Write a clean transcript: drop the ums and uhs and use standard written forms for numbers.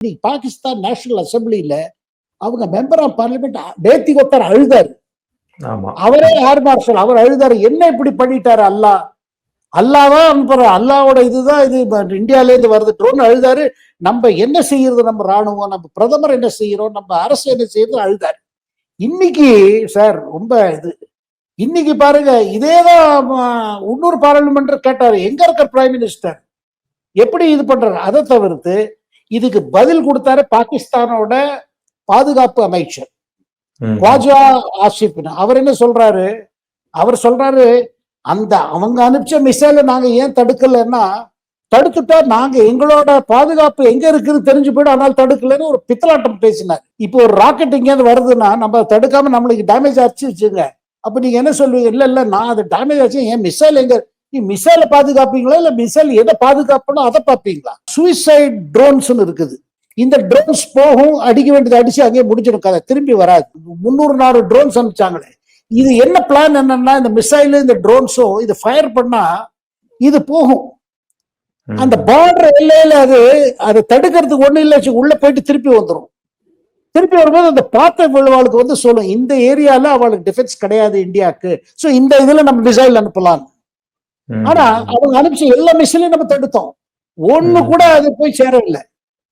Pakistan national அசம்பிளியில அவங்க member of parliament நேத்தி ஒருத்தர் அழுதாரு. அவரே ஏர் மார்ஷல் அவர் அழுதாரு. என்ன இப்படி பண்ணிட்டாரு அல்லாதான் அனுப்புற அல்லாவோட இதுதான் இது இந்தியால இருந்து வருது ட்ரோன் அழுதாரு. நம்ம என்ன செய்யறது, நம்ம ராணுவம், நம்ம பிரதமர் என்ன செய்யறோம், நம்ம அரசு என்ன செய்யறது அழுதாரு. இன்னைக்கு சார் ரொம்ப இது இன்னைக்கு பாருங்க, இதேதான் இன்னொரு பாராளுமன்ற கேட்டாரு, எங்க இருக்க பிரைம் மினிஸ்டர் எப்படி இது பண்றாரு. அதை தவிர்த்து இதுக்கு பதில் கொடுத்தாரு பாகிஸ்தானோட பாதுகாப்பு அமைச்சர் குவாஜா ஆசிப். அவர் என்ன சொல்றாரு, அவர் சொல்றாரு அந்த அவங்க அனுப்பிச்ச மிசைல நாங்க ஏன் தடுக்கலன்னா, தடுத்துட்டா நாங்க எங்களோட பாதுகாப்பு எங்க இருக்குன்னு தெரிஞ்சு போயிடும், அதனால தடுக்கலன்னு ஒரு பித்தலாட்டம் பேசினார். இப்போ ஒரு ராக்கெட் எங்கேயாவது வருதுன்னா நம்ம தடுக்காம நம்மளுக்கு டேமேஜ் ஆச்சு வச்சுங்க, அப்ப நீங்க என்ன சொல்லுவீங்க, இல்ல நான் அது டேமேஜ் ஆச்சு, என் மிசைல் எங்க, மிசைல பாதுகாப்பீங்களா இல்ல மிசைல் எதை பாதுகாப்பணும் அதை பார்ப்பீங்களா? சூசைட் ட்ரோன்ஸ் இருக்குது. இந்த ட்ரோன்ஸ் போகும், அடிக்க வேண்டியது அடிச்சு அங்கேயே முடிஞ்சிடும், கதை திரும்பி வராது. 300 ட்ரோன்ஸ் அனுப்பிச்சாங்களே, இது என்ன பிளான் என்னன்னா, இந்த மிசைல் இந்த ட்ரோன்ஸும் இது ஃபயர் பண்ணா இது போகும் அந்த பார்டர் எல்லையில, அது தடுக்கிறதுக்கு ஒண்ணு இல்லை, உள்ள போயிட்டு திருப்பி வந்துடும். திருப்பி வரும்போது அந்த பார்த்த விழுவாளுக்கு வந்து சொல்லும், இந்த ஏரியால அவளுக்கு டிஃபென்ஸ் கிடையாது இந்தியாவுக்கு, சோ இந்த இதுல நம்ம மிசைல் அனுப்பலாம். ஆனா அவங்க அனுப்பிச்சு எல்லா மிசைலையும் நம்ம தடுத்தோம், ஒண்ணு கூட அது போய் சேரவில்லை.